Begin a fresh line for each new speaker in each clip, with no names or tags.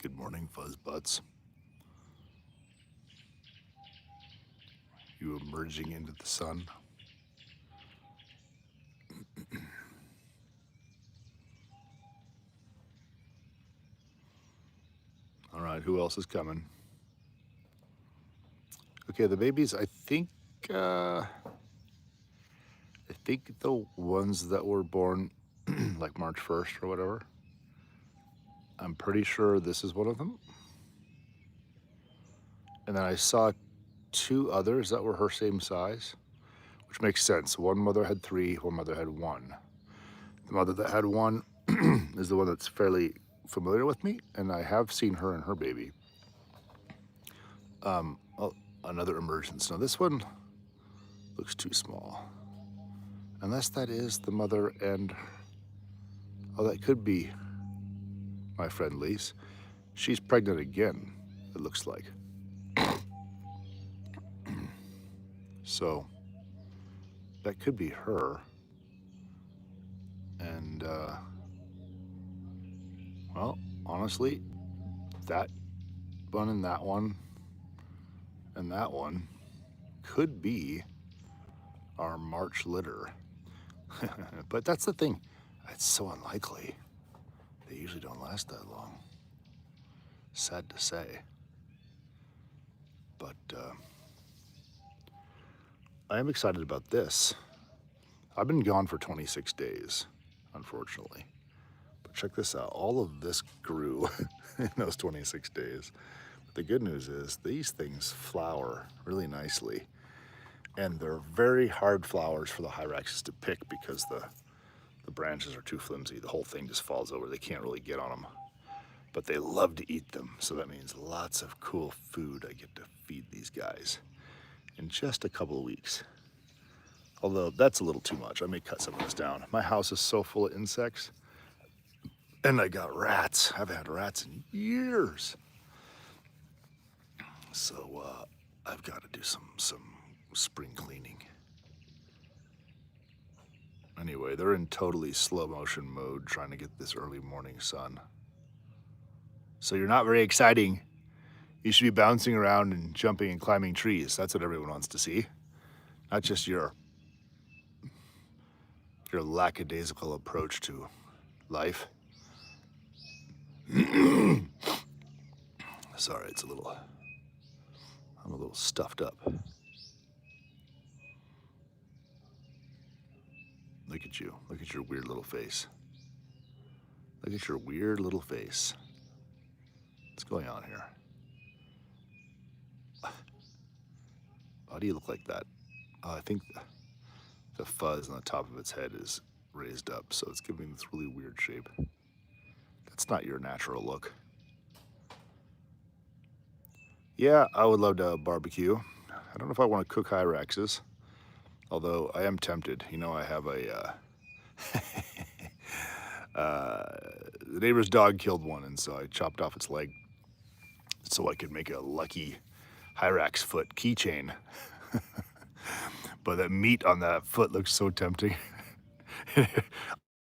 Good morning, fuzz butts. You emerging into the sun. All right, who else is coming? Okay, the babies, I think the ones that were born like March 1st or whatever, I'm pretty sure this is one of them. And then I saw two others that were her same size, which makes sense. One mother had 3, one mother had 1. The mother that had 1 is the one that's fairly familiar with me, and I have seen her and her baby. Oh, another emergence. Now this one looks too small. Unless that is the mother and, oh, that could be my friend Lise. She's pregnant again, it looks like. So that could be her. And, well, honestly, that one and that one could be our March litter. But that's the thing, it's so unlikely. They usually don't last that long. Sad to say. But I am excited about this. I've been gone for 26 days, unfortunately. But check this out, all of this grew in those 26 days. But the good news is these things flower really nicely. And they're very hard flowers for the Hyraxes to pick because the branches are too flimsy. The whole thing just falls over. They can't really get on them. But they love to eat them. So that means lots of cool food I get to feed these guys in just a couple of weeks. Although that's a little too much. I may cut some of this down. My house is so full of insects. And I got rats. I haven't had rats in years. So I've got to do some spring cleaning. Anyway, they're in totally slow motion mode trying to get this early morning sun. So you're not very exciting. You should be bouncing around and jumping and climbing trees. That's what everyone wants to see. Not just your lackadaisical approach to life. Sorry, I'm a little stuffed up. Look at you. Look at your weird little face. Look at your weird little face. What's going on here? Why do you look like that? I think the fuzz on the top of its head is raised up, so it's giving this really weird shape. That's not your natural look. Yeah, I would love to barbecue. I don't know if I want to cook Hyraxes, although I am tempted. You know, I have a the neighbor's dog killed one, and so I chopped off its leg so I could make a lucky Hyrax foot keychain. But that meat on that foot looks so tempting.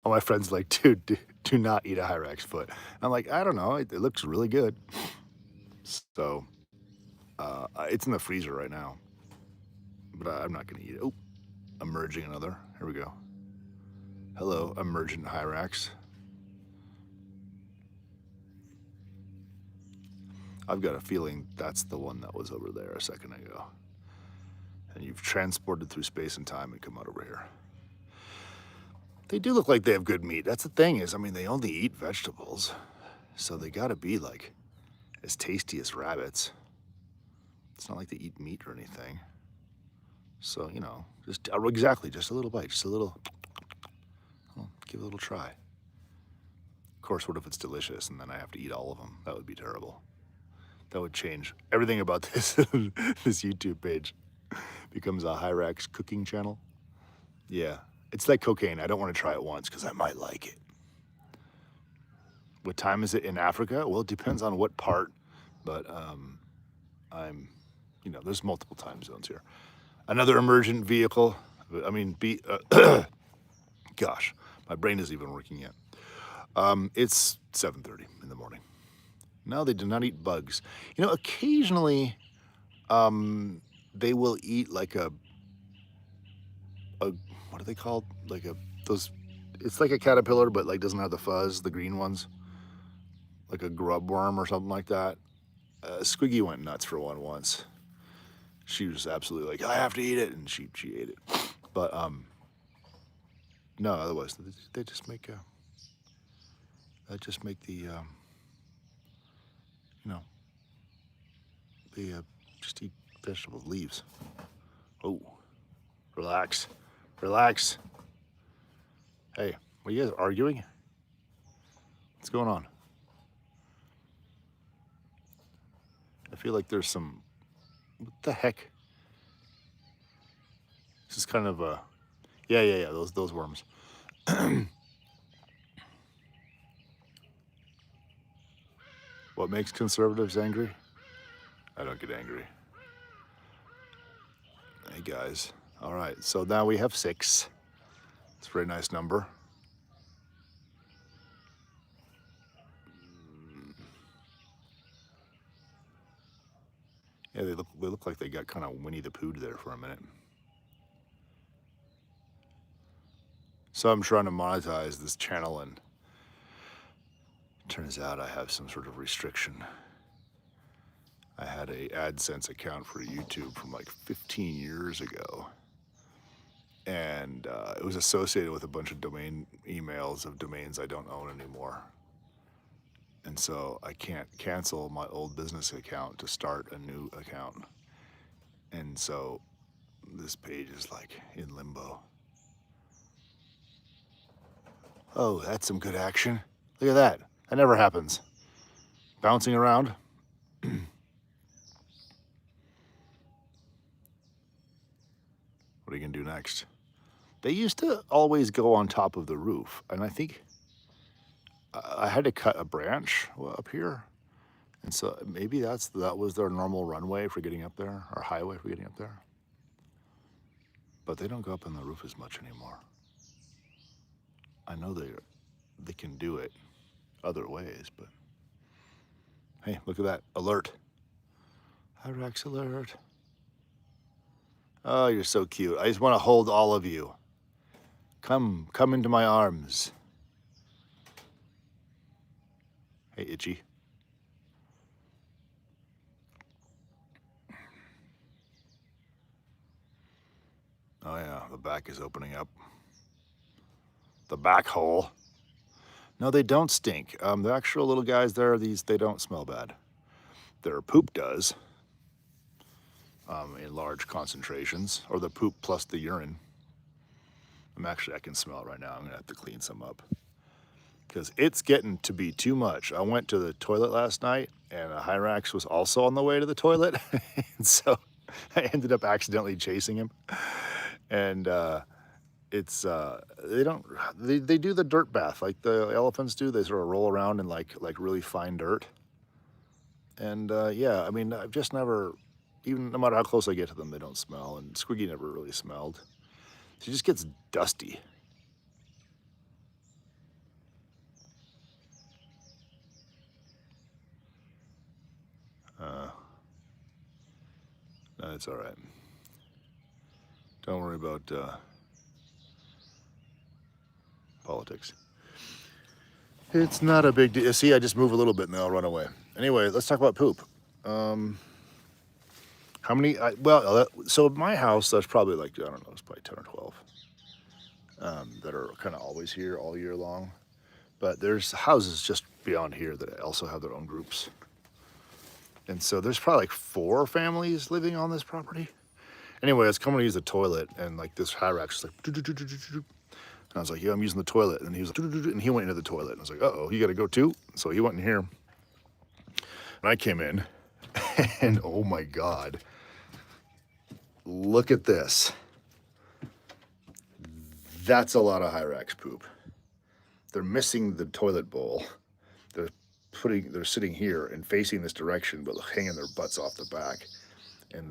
All my friends like, dude, do not eat a Hyrax foot. I'm like, I don't know, it looks really good. So it's in the freezer right now, but I'm not gonna eat it. Oh, emerging another, here we go. Hello, emergent Hyrax. I've got a feeling that's the one that was over there a second ago. And you've transported through space and time and come out over here. They do look like they have good meat. That's the thing is, I mean, they only eat vegetables. So they gotta be like as tasty as rabbits. It's not like they eat meat or anything. So, you know, just exactly, just a little bite, just a little, well, give it a little try. Of course, what if it's delicious and then I have to eat all of them? That would be terrible. That would change everything about this, this YouTube page. Becomes a Hyrax cooking channel. Yeah, it's like cocaine. I don't want to try it once because I might like it. What time is it in Africa? Well, it depends on what part, but you know, there's multiple time zones here. Another emergent vehicle. I mean, gosh, my brain isn't even working yet. It's 7:30 in the morning. No, they do not eat bugs. You know, occasionally, they will eat like a what are they called? Like those. It's like a caterpillar, but like doesn't have the fuzz, the green ones, like a grub worm or something like that. Squiggy went nuts for one once. She was absolutely like, I have to eat it, and she ate it. But no, otherwise they just make the you know, they just eat vegetables, leaves. Oh, relax, relax. Hey, are you guys arguing? What's going on? I feel like there's some. What the heck? This is kind of a. Yeah. Those worms. What makes conservatives angry? I don't get angry. Hey guys. All right. So now we have 6. It's a very nice number. Yeah, they look like they got kind of Winnie the Pooh there for a minute. So I'm trying to monetize this channel, and turns out I have some sort of restriction. I had a AdSense account for YouTube from like 15 years ago, and it was associated with a bunch of domain emails of domains I don't own anymore. And so I can't cancel my old business account to start a new account. And so this page is like in limbo. Oh, that's some good action. Look at that. That never happens. Bouncing around. What are you gonna do next? They used to always go on top of the roof, and I think I had to cut a branch up here, and so maybe that was their normal runway for getting up there, or highway for getting up there. But they don't go up on the roof as much anymore. I know they can do it other ways, but hey, look at that alert! Hyrax alert! Oh, you're so cute. I just want to hold all of you. Come into my arms. Hey, Itchy. Oh yeah, the back is opening up. The back hole. No, they don't stink. The actual little guys there, they don't smell bad. Their poop does, in large concentrations, or the poop plus the urine. I can smell it right now. I'm gonna have to clean some up, because it's getting to be too much. I went to the toilet last night, and a Hyrax was also on the way to the toilet, and so I ended up accidentally chasing him. And they do the dirt bath like the elephants do. They sort of roll around in like really fine dirt. And yeah, I mean, I've just never, even no matter how close I get to them, they don't smell. And Squiggy never really smelled. She just gets dusty. No, it's all right. Don't worry about politics. It's not a big deal. See, I just move a little bit and they'll run away. Anyway, let's talk about poop. How many? So at my house, there's probably like, I don't know, it's probably 10 or 12 that are kind of always here all year long. But there's houses just beyond here that also have their own groups. And so there's probably like 4 families living on this property. Anyway, I was coming to use the toilet, and like this Hyrax was like, and I was like, yeah, I'm using the toilet. And he was like, and he went into the toilet. And I was like, uh-oh, you got to go too? So he went in here. And I came in, and oh my God, look at this. That's a lot of Hyrax poop. They're missing the toilet bowl. They're sitting here and facing this direction, but hanging their butts off the back. And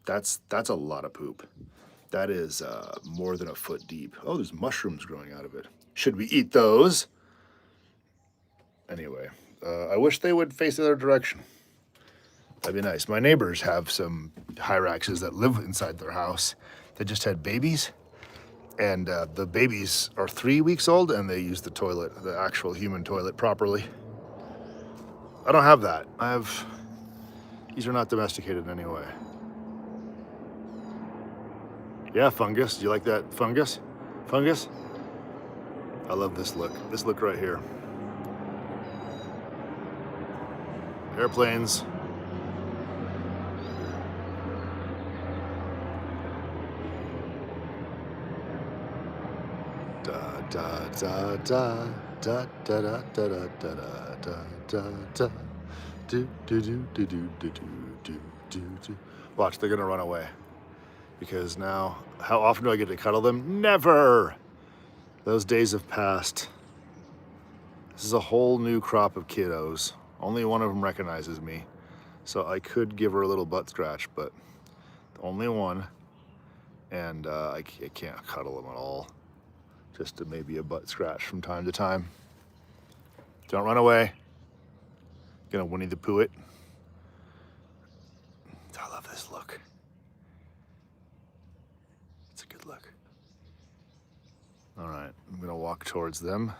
that's a lot of poop. That is more than a foot deep. Oh, there's mushrooms growing out of it. Should we eat those? Anyway, I wish they would face the other direction. That'd be nice. My neighbors have some Hyraxes that live inside their house that just had babies. And the babies are 3 weeks old and they use the toilet, the actual human toilet, properly. I don't have that. These are not domesticated in any way. Yeah, fungus. Do you like that fungus? Fungus? I love this look. This look right here. Airplanes. Da da da da da da da da da da da da. Do do do do do do do do do. Watch, they're gonna run away. Because now, how often do I get to cuddle them? Never! Those days have passed. This is a whole new crop of kiddos. Only one of them recognizes me. So I could give her a little butt scratch, but only one. And I can't cuddle them at all. Just maybe a butt scratch from time to time. Don't run away. Gonna Winnie the Pooh it. I love this look. It's a good look. All right, I'm gonna walk towards them.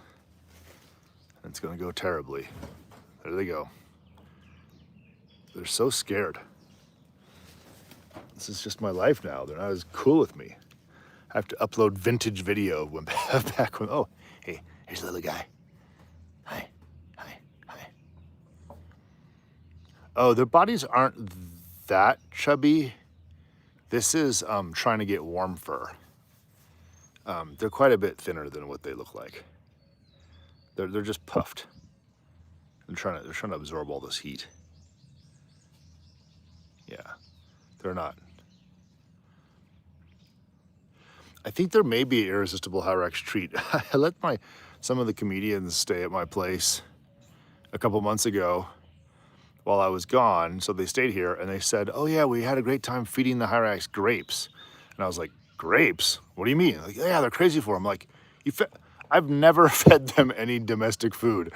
And it's gonna go terribly. There they go. They're so scared. This is just my life now. They're not as cool with me. I have to upload vintage video when back when, oh, hey, here's the little guy. Hi, hi, hi. Oh, their bodies aren't that chubby. This is trying to get warm fur. They're quite a bit thinner than what they look like. They're just puffed. They're trying to absorb all this heat. Yeah, they're not. I think there may be an irresistible Hyrax treat. I let some of the comedians stay at my place a couple months ago while I was gone. So they stayed here and they said, oh yeah, we had a great time feeding the Hyrax grapes. And I was like, grapes? What do you mean? Like, yeah, they're crazy for them. Like, I've never fed them any domestic food.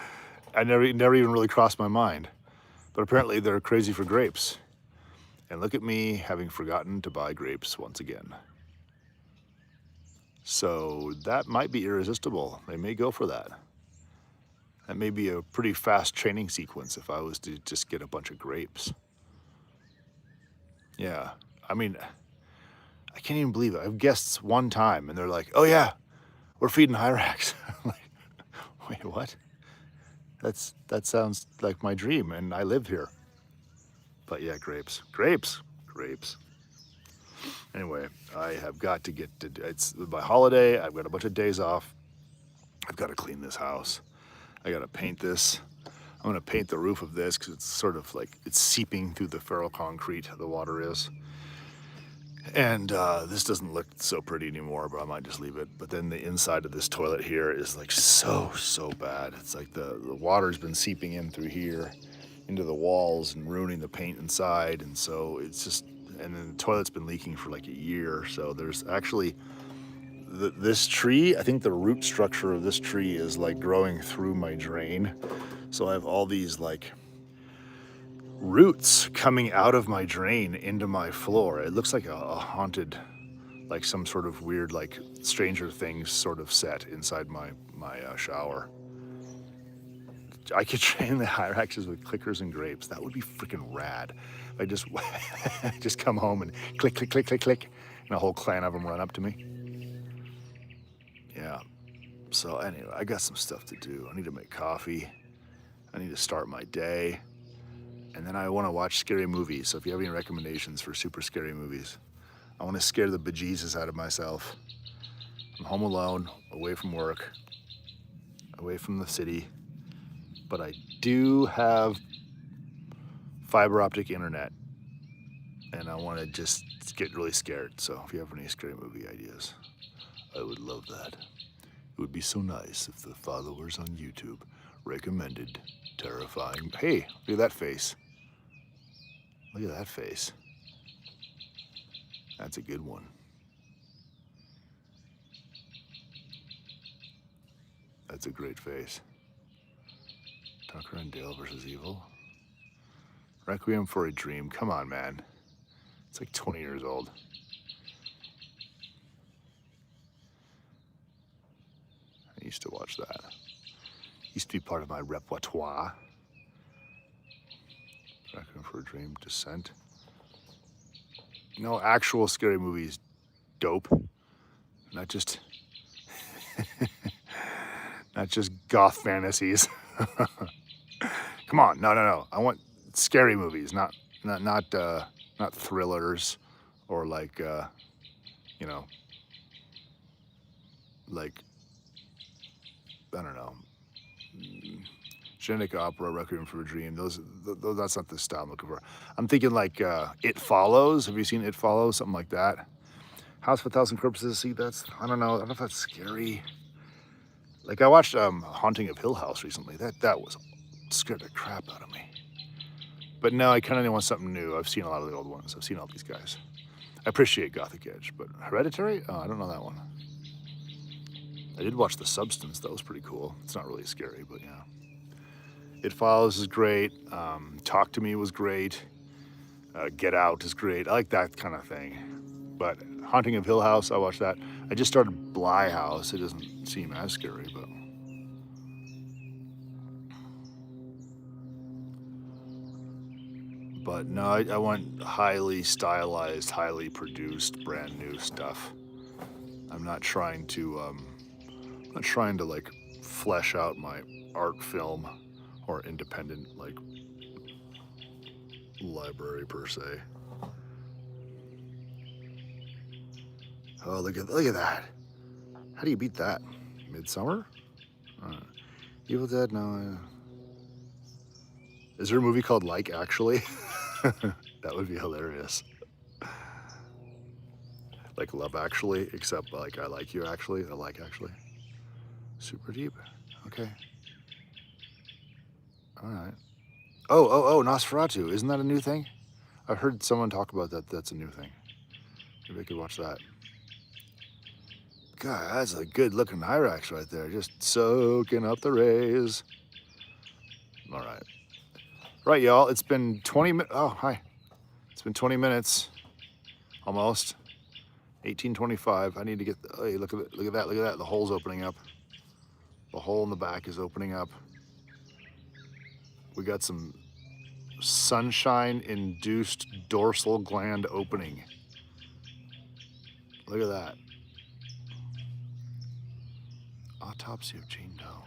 I never even really crossed my mind. But apparently they're crazy for grapes. And look at me having forgotten to buy grapes once again. So that might be irresistible. They may go for that. That may be a pretty fast training sequence if I was to just get a bunch of grapes. Yeah, I mean, I can't even believe it. I have guests one time and they're like, oh yeah, we're feeding Hyrax. I'm like, wait, what? That sounds like my dream and I live here. But yeah, grapes, grapes, grapes. Anyway, I have got to get to, it's my holiday. I've got a bunch of days off. I've got to clean this house. I got to paint this. I'm going to paint the roof of this because it's sort of like, it's seeping through the feral concrete, the water is. And this doesn't look so pretty anymore, but I might just leave it. But then the inside of this toilet here is like so bad. It's like the water's been seeping in through here into the walls and ruining the paint inside. And so it's just, and then the toilet's been leaking for like a year. So there's actually, this tree, I think the root structure of this tree is like growing through my drain. So I have all these like roots coming out of my drain into my floor. It looks like a haunted, like some sort of weird, like Stranger Things sort of set inside my shower. I could train the Hyraxes with clickers and grapes. That would be freaking rad. I just come home and click, click, click, click, click, and a whole clan of them run up to me. Yeah. So anyway, I got some stuff to do. I need to make coffee. I need to start my day. And then I want to watch scary movies. So if you have any recommendations for super scary movies, I want to scare the bejesus out of myself. I'm home alone, away from work, away from the city. But I do have fiber optic internet. And I want to just get really scared. So if you have any scary movie ideas, I would love that. It would be so nice if the followers on YouTube recommended terrifying. Hey, look at that face. Look at that face. That's a good one. That's a great face. Tucker and Dale versus Evil. Requiem for a Dream. Come on, man. It's like 20 years old. I used to watch that. Used to be part of my repertoire. Requiem for a Dream. Descent. No, actual scary movies. Dope. Not just... not just goth fantasies. Come on, no. I want scary movies, not thrillers, or like you know, like I don't know, genetic opera, Requiem for a Dream. That's not the style I'm looking for. I'm thinking like It Follows. Have you seen It Follows? Something like that. House of a Thousand Corpses. See, I don't know if that's scary. Like I watched Haunting of Hill House recently. That was scared the crap out of me. But no, I kind of want something new. I've seen a lot of the old ones. I've seen all these guys. I appreciate Gothic Edge, but Hereditary? Oh, I don't know that one. I did watch The Substance. That was pretty cool. It's not really scary, but yeah. It Follows is great. Talk to Me was great. Get Out is great. I like that kind of thing. But Haunting of Hill House, I watched that. I just started Bly House. It doesn't seem as scary, but... But no, I want highly stylized, highly produced, brand new stuff. I'm not trying to like flesh out my art film or independent like library per se. Oh, look at that! How do you beat that? Midsummer? Evil Dead? No. Is there a movie called Like Actually? That would be hilarious. Like Love Actually, except like I Like You Actually, I Like Actually. Super deep. Okay. All right. Oh, Nosferatu. Isn't that a new thing? I've heard someone talk about that. That's a new thing. Maybe I could watch that. God, that's a good looking Hyrax right there. Just soaking up the rays. All right. Right, y'all. It's been 20 minutes. Oh, hi. It's been 20 minutes. Almost. 18:25. I need to get... Hey, look at that. Look at that. The hole's opening up. The hole in the back is opening up. We got some sunshine-induced dorsal gland opening. Look at that. Autopsy of Jane Doe.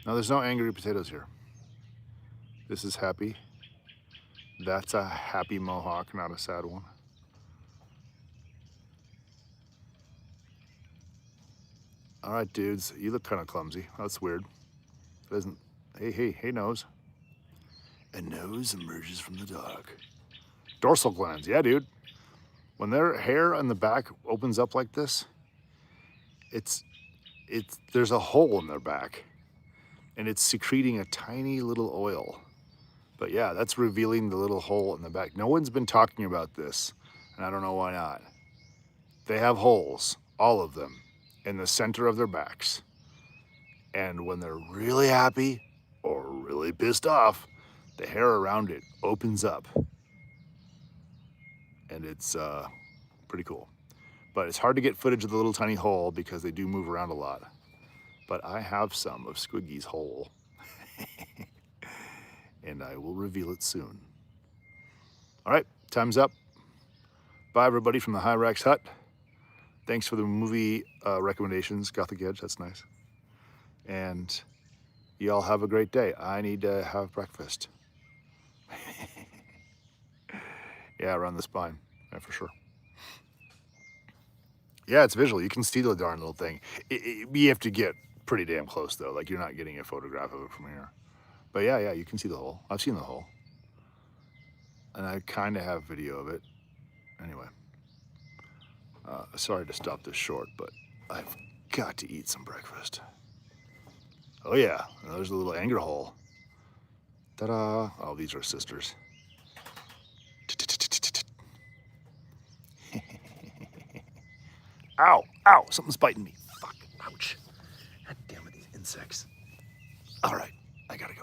Now, there's no angry potatoes here. This is happy. That's a happy mohawk, not a sad one. All right, dudes, you look kind of clumsy. That's weird. It isn't. Hey, nose. A nose emerges from the dark. Dorsal glands, yeah, dude. When their hair on the back opens up like this, there's a hole in their back, and it's secreting a tiny little oil. But yeah, that's revealing the little hole in the back. No one's been talking about this, and I don't know why not. They have holes, all of them, in the center of their backs. And when they're really happy or really pissed off, the hair around it opens up. And it's pretty cool. But it's hard to get footage of the little tiny hole because they do move around a lot. But I have some of Squiggy's hole. And I will reveal it soon. All right, time's up. Bye, everybody, from the Hyrax Hut. Thanks for the movie recommendations, Gothic Edge, that's nice. And y'all have a great day. I need to have breakfast. Yeah, around the spine, yeah, for sure. Yeah, it's visual. You can see the darn little thing. You have to get pretty damn close, though. Like, you're not getting a photograph of it from here. But yeah, you can see the hole. I've seen the hole. And I kind of have video of it. Anyway. Sorry to stop this short, but I've got to eat some breakfast. Oh yeah, there's a little anger hole. Ta-da! Oh, these are sisters. Ow! Ow! Something's biting me. Fuck! Ouch! God damn it! These insects. All right, I gotta go.